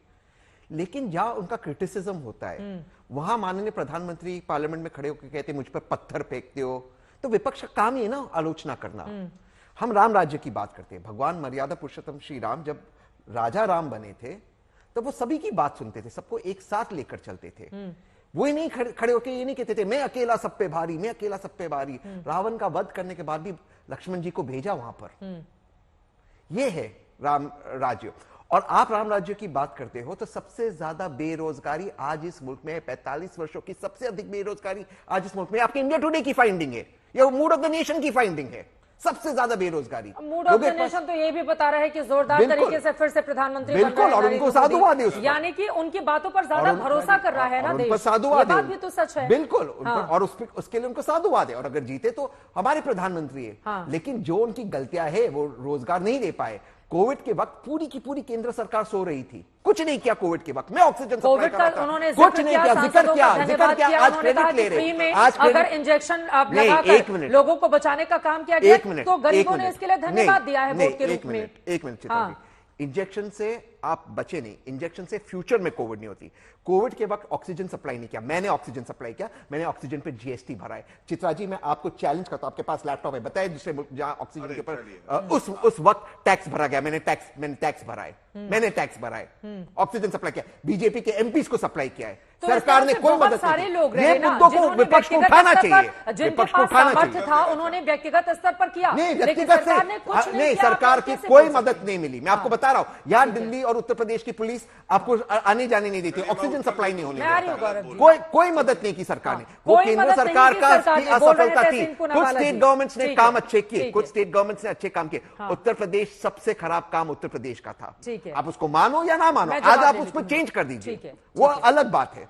लेकिन जहां उनका क्रिटिसिज्म होता है वहां माननीय प्रधानमंत्री पार्लियामेंट में खड़े होकर कहते मुझ पर पत्थर फेंकते हो, तो विपक्ष का काम ही है ना आलोचना करना। हम राम राज्य की बात करते हैं, भगवान मर्यादा पुरुषोत्तम श्री राम जब राजा राम बने थे तो वो सभी की बात सुनते थे, सबको एक साथ लेकर चलते थे। वो ही नहीं खड़े होकर ये नहीं कहते थे मैं अकेला सब पे भारी, मैं अकेला सब पे भारी। रावण का वध करने के बाद भी लक्ष्मण जी को भेजा वहां पर। ये है राम राज्य। और आप राम राज्य की बात करते हो तो सबसे ज्यादा बेरोजगारी आज इस मुल्क में है, 45 वर्षों की सबसे अधिक बेरोजगारी आज इस मुल्क में आपके इंडिया टुडे की फाइंडिंग है, या मूड ऑफ द नेशन की फाइंडिंग है, सबसे ज्यादा बेरोजगारी। मूड ऑफ द नेशन तो ये भी बता रहा है कि जोरदार तरीके से फिर से प्रधानमंत्री बन बिल्कुल, और उनको साधुवाद है, यानी कि उनकी बातों पर ज्यादा भरोसा कर रहा है ना देश, ये बात भी तो सच है। बिल्कुल, और उसके लिए उनको साधुवाद है, और अगर जीते तो हमारे प्रधानमंत्री है। लेकिन जो उनकी गलतियां है वो रोजगार नहीं दे पाए। कोविड के वक्त पूरी की पूरी केंद्र सरकार सो रही थी, कुछ नहीं किया कोविड के वक्त। मैं ऑक्सीजन सप्लाई कर रहा था, उन्होंने कुछ नहीं किया, जिक्र किया, आज क्रेडिट ले रहे हैं। आज अगर इंजेक्शन लगाकर लोगों को बचाने का काम किया गया तो गरीबों ने इसके लिए धन्यवाद दिया है वोट के रूप में। एक मिनट चित्रा जी, इंजेक्शन से आप बचे नहीं, इंजेक्शन से फ्यूचर में कोविड नहीं होती। कोविड के वक्त ऑक्सीजन सप्लाई नहीं किया, मैंने ऑक्सीजन सप्लाई किया, मैंने ऑक्सीजन पे जीएसटी भरा है। चित्रा जी मैं आपको चैलेंज करता हूं, आपके पास लैपटॉप है, बताइए दूसरे मुल्क जहां ऑक्सीजन के ऊपर उस वक्त टैक्स भरा गया, मैंने टैक्स भरा है, मैंने टैक्स भरा है, ऑक्सीजन सप्लाई किया, बीजेपी के एमपीज को सप्लाई किया है। तो सरकार ने कोई मदद सारे लोग नहीं। ये मुद्दों को विपक्ष को उठाना चाहिए, विपक्ष को उठाना चाहिए था, उन्होंने व्यक्तिगत स्तर पर किया, नहीं व्यक्तिगत से नहीं, सरकार की कोई मदद नहीं मिली। मैं आपको बता रहा हूं, यहाँ दिल्ली और उत्तर प्रदेश की पुलिस आपको आने जाने नहीं देती, ऑक्सीजन सप्लाई नहीं होने देता, कोई मदद नहीं की सरकार ने। वो केंद्र सरकार का असफलता थी। कुछ स्टेट गवर्नमेंट्स ने काम अच्छे किए, कुछ स्टेट गवर्नमेंट्स ने अच्छे काम किए। उत्तर प्रदेश सबसे खराब काम उत्तर प्रदेश का था। आप उसको मानो या ना मानो, आज आप उसको चेंज कर दीजिए, वो अलग बात है।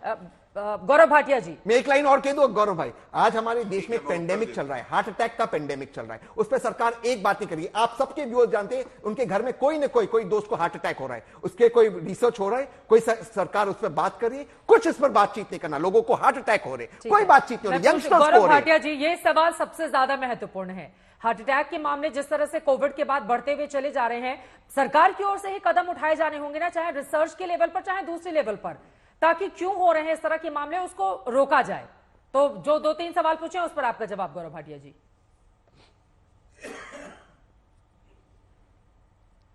गौरव भाटिया जी, मैं एक लाइन और कह दूं गौरव भाई, आज हमारे देश में पेंडेमिक चल रहा है, हार्ट अटैक का पेंडेमिक चल रहा है, उस पर सरकार एक बात नहीं करिए। आप सबके व्यूअर्स जानते हैं उनके घर में कोई न कोई दोस्त को हार्ट अटैक हो रहा है, उसके कोई रिसर्च हो रहा है, कोई सरकार उस पर बात कर रही है, कुछ इस पर बातचीत नहीं करना। लोगों को हार्ट अटैक हो रहे, कोई बातचीत नहीं हो रही, यंगस्टर्स को हो रहे। गौरव भाटिया जी, ये सवाल सबसे ज्यादा महत्वपूर्ण है। हार्ट अटैक के मामले जिस तरह से कोविड के बाद बढ़ते हुए चले जा रहे हैं, सरकार की ओर से ही कदम उठाए जाने होंगे ना, चाहे रिसर्च के लेवल पर चाहे दूसरे लेवल पर, ताकि क्यों हो रहे हैं इस तरह के मामले उसको रोका जाए। तो जो 2-3 सवाल पूछे उस पर आपका जवाब गौरव भाटिया जी।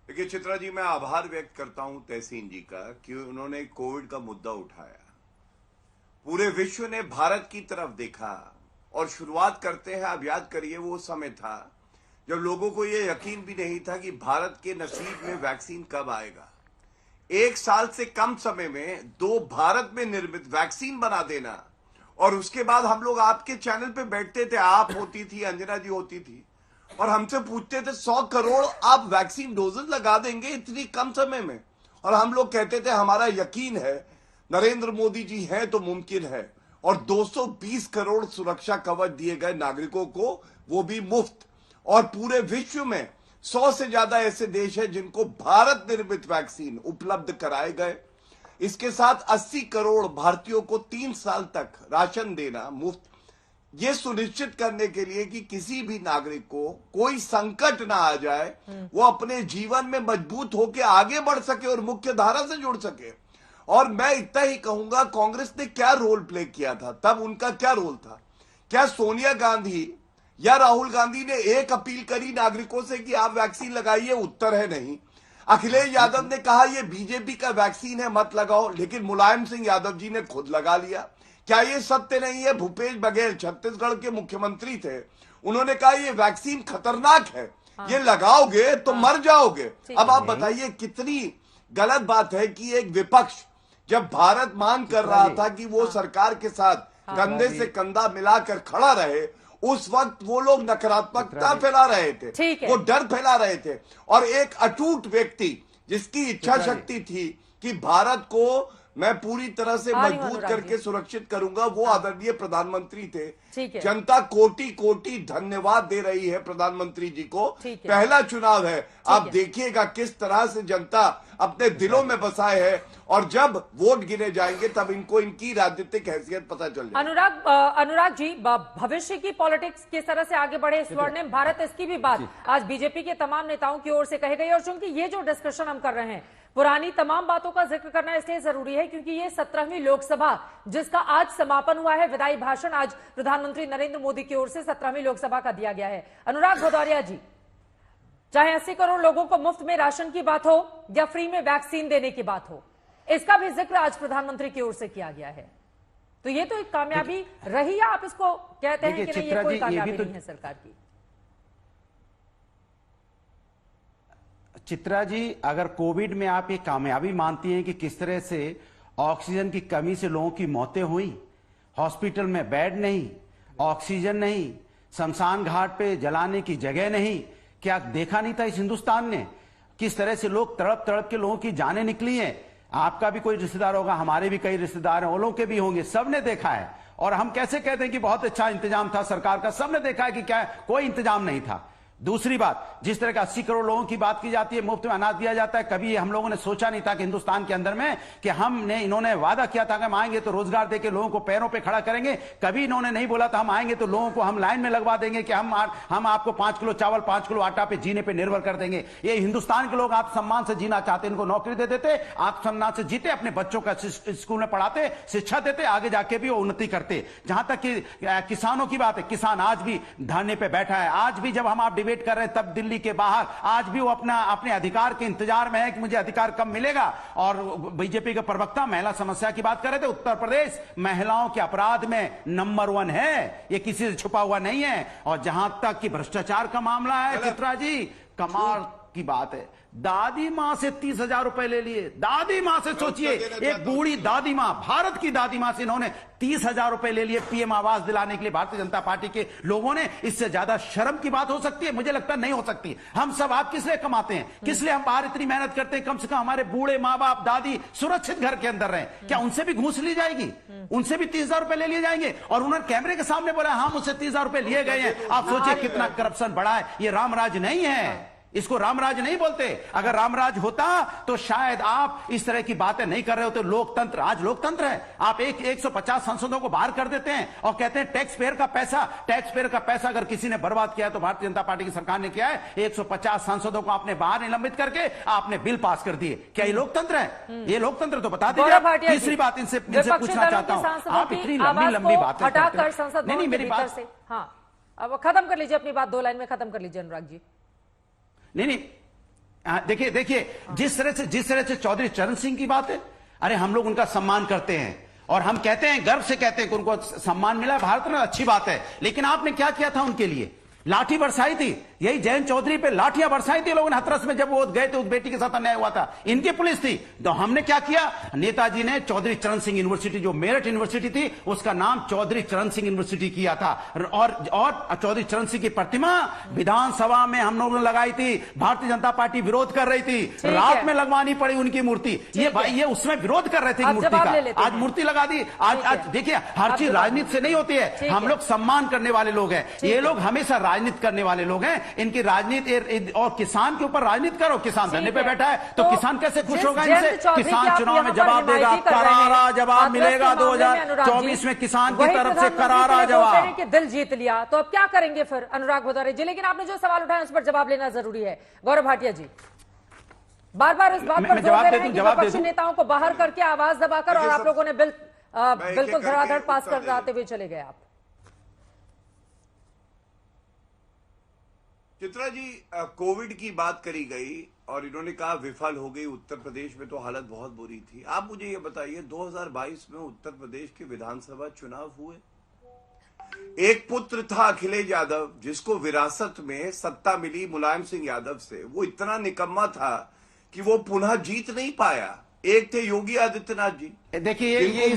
देखिए चित्रा जी, मैं आभार व्यक्त करता हूं तहसीन जी का कि उन्होंने कोविड का मुद्दा उठाया। पूरे विश्व ने भारत की तरफ देखा और शुरुआत करते हैं, आप याद करिए वो समय था जब लोगों को यह यकीन भी नहीं था कि भारत के नसीब में वैक्सीन कब आएगा। 1 साल से कम समय में 2 भारत में निर्मित वैक्सीन बना देना, और उसके बाद हम लोग आपके चैनल पे बैठते थे, आप होती थी, अंजना जी होती थी, और हमसे पूछते थे 100 करोड़ आप वैक्सीन डोजेस लगा देंगे इतनी कम समय में, और हम लोग कहते थे हमारा यकीन है नरेंद्र मोदी जी हैं तो मुमकिन है। और 220 करोड़ सुरक्षा कवच दिए गए नागरिकों को, वो भी मुफ्त। और पूरे विश्व में 100 से ज्यादा ऐसे देश हैं जिनको भारत निर्मित वैक्सीन उपलब्ध कराए गए। इसके साथ 80 करोड़ भारतीयों को 3 साल तक राशन देना मुफ्त, ये सुनिश्चित करने के लिए कि किसी भी नागरिक को कोई संकट ना आ जाए, वो अपने जीवन में मजबूत होकर आगे बढ़ सके और मुख्य धारा से जुड़ सके। और मैं इतना ही कहूंगा, कांग्रेस ने क्या रोल प्ले किया था तब, उनका क्या रोल था? क्या सोनिया गांधी या राहुल गांधी ने एक अपील करी नागरिकों से कि आप वैक्सीन लगाइए? उत्तर है नहीं। अखिलेश यादव ने कहा ये बीजेपी का वैक्सीन है मत लगाओ, लेकिन मुलायम सिंह यादव जी ने खुद लगा लिया। क्या ये सत्य नहीं है? भूपेश बघेल छत्तीसगढ़ के मुख्यमंत्री थे, उन्होंने कहा ये वैक्सीन खतरनाक है, ये लगाओगे तो मर जाओगे। अब आप बताइए कितनी गलत बात है कि एक विपक्ष जब भारत मांग कर रहा था कि वो सरकार के साथ कंधे से कंधा मिलाकर खड़ा रहे, उस वक्त वो लोग नकारात्मकता फैला रहे थे, वो डर फैला रहे थे। और एक अटूट व्यक्ति जिसकी इच्छा शक्ति थी कि भारत को मैं पूरी तरह से मजबूत करके सुरक्षित करूंगा, वो आदरणीय प्रधानमंत्री थे। जनता कोटि कोटि धन्यवाद दे रही है प्रधानमंत्री जी को। पहला चुनाव है, आप देखिएगा किस तरह से जनता अपने दिलों में बसाए है, और जब वोट गिने जाएंगे तब इनको इनकी राजनीतिक हैसियत पता चल जाएगी। अनुराग जी, भविष्य की पॉलिटिक्स किस तरह से आगे बढ़े, स्वर्णिम भारत, इसकी भी बात आज बीजेपी के तमाम नेताओं की ओर से कही गई। और चूंकि ये जो डिस्कशन हम कर रहे हैं, पुरानी तमाम बातों का जिक्र करना इसलिए जरूरी है क्योंकि ये 17वीं लोकसभा जिसका आज समापन हुआ है, विदाई भाषण आज प्रधानमंत्री नरेंद्र मोदी की ओर से 17वीं लोकसभा का दिया गया है। अनुराग भदौरिया जी, चाहे 80 करोड़ लोगों को मुफ्त में राशन की बात हो या फ्री में वैक्सीन देने की बात हो, इसका भी जिक्र आज प्रधानमंत्री की ओर से किया गया है, तो ये तो एक कामयाबी रही है, आप इसको कहते हैं कि नहीं ये कोई कामयाबी नहीं है सरकार की? चित्रा जी, अगर कोविड में आप ये कामयाबी मानती हैं कि किस तरह से ऑक्सीजन की कमी से लोगों की मौतें हुई, हॉस्पिटल में बेड नहीं, ऑक्सीजन नहीं, शमशान घाट पे जलाने की जगह नहीं, क्या देखा नहीं था इस हिंदुस्तान ने किस तरह से लोग तड़प तड़प के लोगों की जानें निकली हैं? आपका भी कोई रिश्तेदार होगा, हमारे भी कई रिश्तेदार हैं, वो लोगों के भी होंगे, सबने देखा है। और हम कैसे कहते हैं कि बहुत अच्छा इंतजाम था सरकार का? सबने देखा है कि क्या कोई इंतजाम नहीं था। दूसरी बात, जिस तरह का 80 करोड़ लोगों की बात की जाती है, मुफ्त में अनाज दिया जाता है, कभी हम लोगों ने सोचा नहीं था कि हिंदुस्तान के अंदर में कि इन्होंने वादा किया था कि हम आएंगे तो रोजगार देके लोगों को पैरों पे खड़ा करेंगे। कभी इन्होंने नहीं बोला था हम आएंगे तो लोगों को हम लाइन में लगवा देंगे कि हम आपको 5 किलो चावल 5 किलो आटा पे जीने पे निर्भर कर देंगे। ये हिंदुस्तान के लोग आत्मसम्मान से जीना चाहते, इनको नौकरी दे देते, आत्मसम्मान से जीते, अपने बच्चों का स्कूल में पढ़ाते, शिक्षा देते, आगे जाके भी वो उन्नति करते। जहां तक कि किसानों की बात है, किसान आज भी धरने पे बैठा है। आज भी जब हम आप डिबेट कर रहे हैं तब दिल्ली के बाहर आज भी वो अपने अधिकार के इंतजार में है कि मुझे अधिकार कब मिलेगा। और बीजेपी के प्रवक्ता महिला समस्या की बात कर रहे थे, उत्तर प्रदेश महिलाओं के अपराध में नंबर 1 है, ये किसी से छुपा हुआ नहीं है। और जहां तक कि भ्रष्टाचार का मामला है, चित्रा जी, कमाल की बात है, दादी मां से 30,000 रुपए ले लिए। दादी मां से सोचिए, एक बूढ़ी दादी मां, भारत की दादी मां से इन्होंने 30,000 रुपए ले लिए पीएम आवास दिलाने के लिए भारतीय जनता पार्टी के लोगों ने। इससे ज्यादा शर्म की बात हो सकती है? मुझे लगता नहीं हो सकती। हम सब आप किस लिए कमाते हैं, किस लिए हम बाहर इतनी मेहनत करते हैं? कम से कम हमारे बूढ़े माँ बाप दादी सुरक्षित घर के अंदर रहे, क्या उनसे भी घूस ली जाएगी? उनसे भी 30,000 रुपए ले लिए जाएंगे? और उन्होंने कैमरे के सामने बोला हाँ मुझसे 30,000 रुपए लिए गए हैं। आप सोचिए कितना करप्शन बढ़ा है। ये रामराज नहीं है, इसको रामराज नहीं बोलते। अगर रामराज होता तो शायद आप इस तरह की बातें नहीं कर रहे होते। लोकतंत्र, आज लोकतंत्र है। आप 150 सांसदों को बाहर कर देते हैं और कहते हैं टैक्स पेयर का पैसा अगर किसी ने बर्बाद किया है तो भारतीय जनता पार्टी की सरकार ने किया है। 150 सांसदों को आपने बाहर निलंबित करके आपने बिल पास कर दिए। क्या ये लोकतंत्र है? ये लोकतंत्र तो बता दीजिए। तीसरी बात इनसे पूछना चाहता हूं, आप इतनी लंबी बातें हटाकर संसद नहीं, मेरी बात से, हाँ अब खत्म कर लीजिए अपनी बात, 2 लाइन में खत्म कर लीजिए अनुराग जी। नहीं, देखिए जिस तरह से चौधरी चरण सिंह की बात है, अरे हम लोग उनका सम्मान करते हैं और हम कहते हैं, गर्व से कहते हैं कि उनको सम्मान मिला भारत में, अच्छी बात है। लेकिन आपने क्या किया था उनके लिए? लाठी बरसाई थी। यही जयंत चौधरी पे लाठियां बरसाई थी लोगों ने हाथरस में, जब वो गए थे उस बेटी के साथ अन्याय हुआ था, इनकी पुलिस थी। तो हमने क्या किया, नेताजी ने चौधरी चरण सिंह यूनिवर्सिटी, जो मेरठ यूनिवर्सिटी थी, उसका नाम चौधरी चरण सिंह यूनिवर्सिटी किया था। और चौधरी चरण सिंह की प्रतिमा विधानसभा में हम लोगों ने लगाई थी, भारतीय जनता पार्टी विरोध कर रही थी, रात में लगवानी पड़ी उनकी मूर्ति। ये उसमें विरोध कर रहे थे मूर्ति का, आज मूर्ति लगा दी। आज देखिए, हर चीज राजनीति से नहीं होती है, हम लोग सम्मान करने वाले लोग हैं, ये लोग हमेशा राजनीति करने वाले लोग हैं। इनकी राजनीति, और किसान के ऊपर राजनीति करो, किसान धरने पे बैठा है तो किसान कैसे खुश होगा इनसे? किसान चुनाव में जवाब देगा, करारा जवाब मिलेगा 2024 में किसान की तरफ से करारा जवाब। दिल जीत लिया तो अब क्या करेंगे फिर अनुराग भदौरिया जी? लेकिन आपने जो सवाल उठाया उस पर जवाब लेना जरूरी है। गौरव भाटिया जी बार बार इस बात पर जोर दे रहे हैं कि विपक्षी नेताओं को बाहर करके आवाज दबाकर, और आप लोगों ने बिल्कुल धड़ाधड़ पास कराते हुए चले गए आप। चित्रा जी, कोविड की बात करी गई और इन्होंने कहा विफल हो गई। उत्तर प्रदेश में तो हालत बहुत बुरी थी। आप मुझे ये बताइए, 2022 में उत्तर प्रदेश के विधानसभा चुनाव हुए, एक पुत्र था अखिलेश यादव, जिसको विरासत में सत्ता मिली मुलायम सिंह यादव से। वो इतना निकम्मा था कि वो पुनः जीत नहीं पाया। एक थे योगी आदित्यनाथ जी। देखिए ये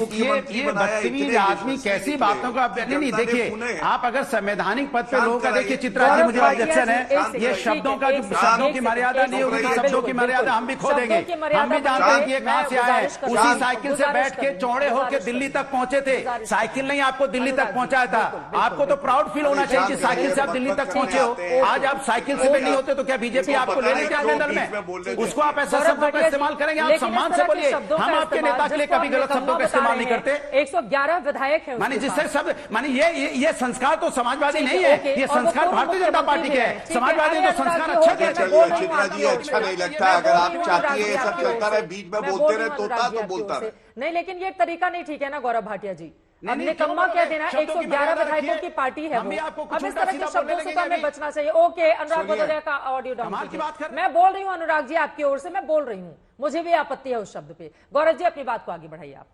बदतमीज आदमी कैसी बातों का, नहीं देखिए, आप अगर संवैधानिक पद पे लोगों का, देखिए चित्रा जी मुझे ऑब्जेक्शन है, ये शब्दों का, जो शब्दों की मर्यादा नहीं होगी तो शब्दों की मर्यादा हम भी खो देंगे। हम भी जानते हैं कि ये कहां से आया है। उसी साइकिल से बैठ के चौड़े होकर दिल्ली तक पहुंचे थे। साइकिल नहीं आपको दिल्ली तक पहुंचाया था। आपको तो प्राउड फील होना चाहिए कि साइकिल से आप दिल्ली तक पहुंचे हो। आज आप साइकिल से भी नहीं होते तो क्या बीजेपी आपको ले लेते हैं दल में? उसको आप ऐसा शब्दों का इस्तेमाल करेंगे? आप सम्मान से बोलिए, हम आपके नेता के लिए कभी गलत शब्दों का इस्तेमाल नहीं करते। 111 विधायक हैं माने, जिससे सब माने ये संस्कार तो समाजवादी नहीं है, ये संस्कार भारतीय जनता पार्टी के है। समाजवादी तो संस्कार अच्छा कहते हैं। चित्रा जी, अच्छा नहीं लगता। अगर आप चाहती है सब चलता रहे, बीच में बोलते रहे, तोता तो बोलता रहे। नहीं, लेकिन ये तरीका नहीं ठीक है ना गौरव भाटिया जी। अब निकम्मा क्या देना, 111 विधायकों की पार्टी है वो। अब इस तरह के शब्दों से तो हमें बचना चाहिए। ओके, अनुराग भदौरिया का ऑडियो डाउन कीजिए। मैं बोल रही हूँ अनुराग जी, आपकी ओर से मैं बोल रही हूँ, मुझे भी आपत्ति है उस शब्द पे। गौरव जी अपनी बात को आगे बढ़ाइए आप।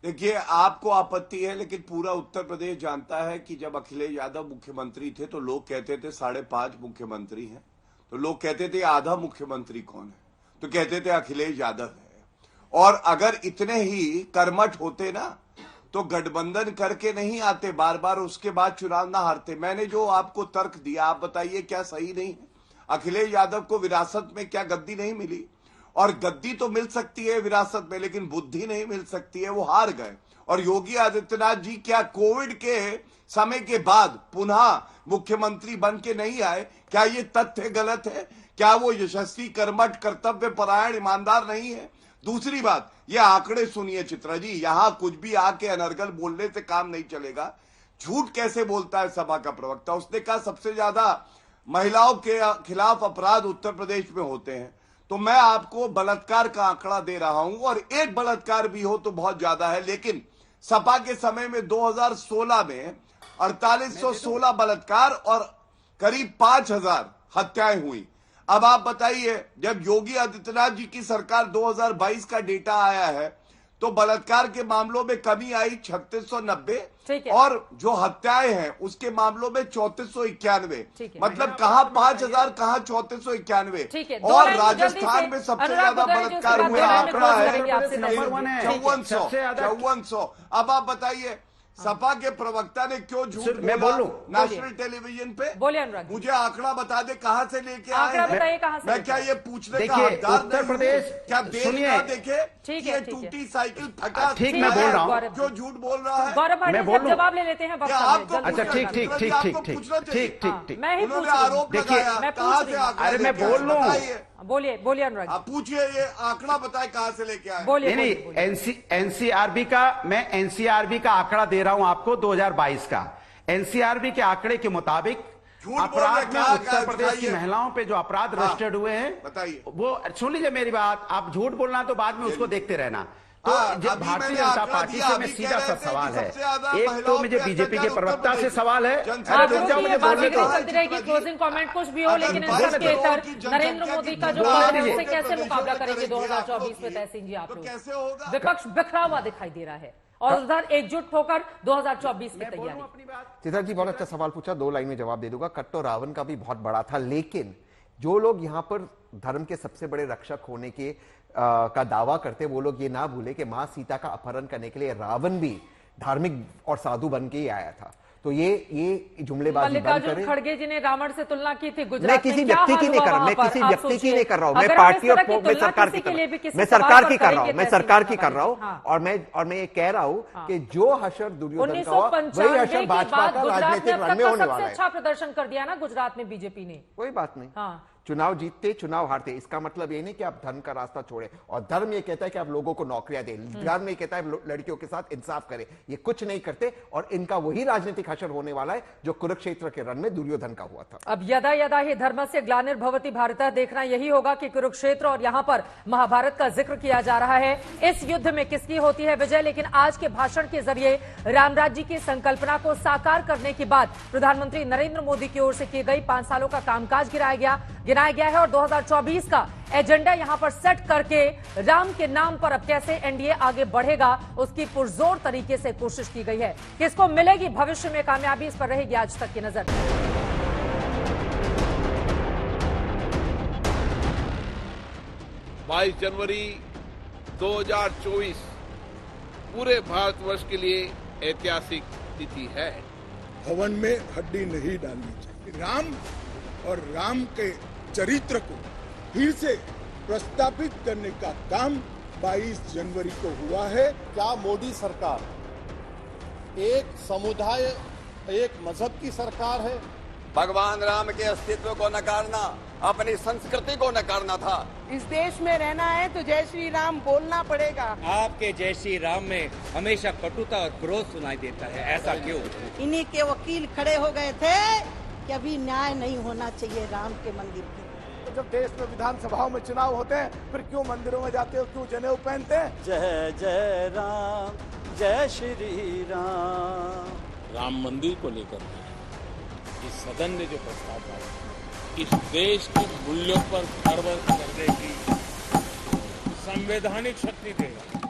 देखिए, आपको आपत्ति है, लेकिन पूरा उत्तर प्रदेश जानता है कि जब अखिलेश यादव मुख्यमंत्री थे तो लोग कहते थे 5.5 मुख्यमंत्री हैं। तो लोग कहते थे आधा मुख्यमंत्री कौन है, तो कहते थे अखिलेश यादव है। और अगर इतने ही कर्मठ होते ना तो गठबंधन करके नहीं आते, बार बार उसके बाद चुनाव ना हारते। मैंने जो आपको तर्क दिया, आप बताइए क्या सही नहीं है? अखिलेश यादव को विरासत में क्या गद्दी नहीं मिली? और गद्दी तो मिल सकती है विरासत में, लेकिन बुद्धि नहीं मिल सकती है, वो हार गए। और योगी आदित्यनाथ जी क्या कोविड के समय के बाद पुनः मुख्यमंत्री बन के नहीं आए? क्या ये तथ्य गलत है? क्या वो यशस्वी, कर्मठ, कर्तव्य परायण, ईमानदार नहीं है? दूसरी बात, ये आंकड़े सुनिए चित्रा जी, यहां कुछ भी आके अनर्गल बोलने से काम नहीं चलेगा। झूठ कैसे बोलता है सभा का प्रवक्ता? उसने कहा सबसे ज्यादा महिलाओं के खिलाफ अपराध उत्तर प्रदेश में होते हैं। तो मैं आपको बलात्कार का आंकड़ा दे रहा हूं, और एक बलात्कार भी हो तो बहुत ज्यादा है, लेकिन सपा के समय में 2016 में 4816 बलात्कार और करीब 5000 हत्याएं हुई। अब आप बताइए, जब योगी आदित्यनाथ जी की सरकार 2022 का डेटा आया है तो बलात्कार के मामलों में कमी आई 3690, और जो हत्याएं हैं उसके मामलों में 3491। मतलब कहां 5000, कहां 3491। और राजस्थान में सबसे ज्यादा बलात्कार हुआ आंकड़ा है 5400। अब आप बताइए, सपा के प्रवक्ता ने क्यों झूठ बोला नेशनल टेलीविजन पे? बोलिए अनुराग, मुझे आंकड़ा बता दे कहां से लेके आए आंकड़ा बताइए कहां से? मैं क्या ये पूछने का हकदार? उत्तर प्रदेश क्या देश ना देखे ठीक ये है, टूटी साइकिल फटा? ठीक, मैं बोल रहा हूँ, जो झूठ बोल रहा है। गौरव भाटिया जवाब ले लेते हैं। अच्छा ठीक, उन्होंने आरोप लगाया, कहां से? अरे मैं बोल लूँ, बोलिए अनुराग, आप पूछिए, ये आंकड़ा बताए कहां से लेके आए? नहीं, एनसीआरबी का, मैं एनसीआरबी का आंकड़ा दे रहा हूं आपको 2022 का। एनसीआरबी के आंकड़े के मुताबिक अपराध में उत्तर प्रदेश की महिलाओं पे जो अपराध रजिस्टर्ड हुए हैं, बताइए। वो सुन लीजिए मेरी बात, आप झूठ बोलना तो बाद में उसको देखते रहना। तो जब भारतीय जनता पार्टी से मैं सीधा सा सवाल है, एक तो मुझे बीजेपी के प्रवक्ता से सवाल है, मुझे बोलने दो। क्लोजिंग कमेंट कुछ भी हो, लेकिन इन सब के तहत नरेंद्र मोदी का जो है उससे कैसे मुकाबला करेंगे 2024 में? तहसीन जी, आप लोग, विपक्ष बिखरा हुआ दिखाई दे रहा है और उधर एकजुट होकर 2024 की तैयारी। चित्रा जी बहुत अच्छा सवाल पूछा, 2 लाइन में जवाब दे दूंगा। कट तो रावण का भी बहुत बड़ा था, लेकिन जो लोग यहां पर धर्म के सबसे बड़े रक्षक होने के का दावा करते, वो लोग ये ना भूले कि मां सीता का अपहरण करने के लिए रावण भी धार्मिक और साधु बन के ही आया था। तो ये जुमलेबाजी बंद करें। मल्लिकार्जुन खड़गे जी ने रावण से तुलना की थी गुजरात मैं किसी व्यक्ति की नहीं कर रहा, मैं किसी व्यक्ति की नहीं कर रहा हूं, मैं पार्टी और मैं सरकार की कर रहा हूं, मैं सरकार की कर रहा हूं, मैं सरकार की कर रहा हूं। और मैं ये कह रहा हूं कि जो हशर दुर्योधन का हुआ, वही हशर भाजपा का राजनीतिक रण में होने वाला है। अच्छा प्रदर्शन कर दिया ना गुजरात में बीजेपी ने। कोई बात नहीं, चुनाव जीतते चुनाव हारते, इसका मतलब ये नहीं कि आप धर्म का रास्ता छोड़े। और धर्म ये कहता है कि आप लोगों को नौकरियां दें, धर्म ये कहता है लड़कियों के साथ इंसाफ करें। ये कुछ नहीं करते और इनका वही राजनीतिक हशर होने वाला है जो कुरुक्षेत्र के रण में दुर्योधन का हुआ था। अब यदा यदा ही धर्मस्य ग्लानिर्भवति भारतः देखना यही होगा कि कुरुक्षेत्र और यहां पर महाभारत का जिक्र किया जा रहा है। इस युद्ध में किसकी होती है विजय? लेकिन आज के भाषण के जरिए रामराज्य की संकल्पना को साकार करने के बाद प्रधानमंत्री नरेंद्र मोदी की ओर से की गई 5 सालों का कामकाज गिनाया गया है और 2024 का एजेंडा यहां पर सेट करके राम के नाम पर अब कैसे एनडीए आगे बढ़ेगा उसकी पुरजोर तरीके से कोशिश की गई है। किसको मिलेगी भविष्य में कामयाबी, इस पर रहेगी आज तक की नजर। 22 जनवरी 2024 पूरे भारतवर्ष के लिए ऐतिहासिक तिथि है। हवन में हड्डी नहीं डालनी चाहिए। राम और राम के चरित्र को फिर से प्रस्तावित करने का काम 22 जनवरी को हुआ है। क्या मोदी सरकार एक समुदाय, एक मजहब की सरकार है? भगवान राम के अस्तित्व को नकारना, अपनी संस्कृति को नकारना था। इस देश में रहना है तो जय श्री राम बोलना पड़ेगा। आपके जय श्री राम में हमेशा कटुता और क्रोध सुनाई देता है, ऐसा क्यों? इन्हीं के वकील खड़े हो गए थे कि अभी न्याय नहीं होना चाहिए राम के मंदिर में। तो जब देश में विधानसभाओं में चुनाव होते हैं, फिर क्यों मंदिरों में जाते हो, क्यों जनेऊ पहनते हैं? जय जय राम, जय श्री राम। राम मंदिर को लेकर इस सदन ने जो प्रस्ताव पाया, इस देश के मूल्यों पर गर्व करने की संवैधानिक शक्ति देगा।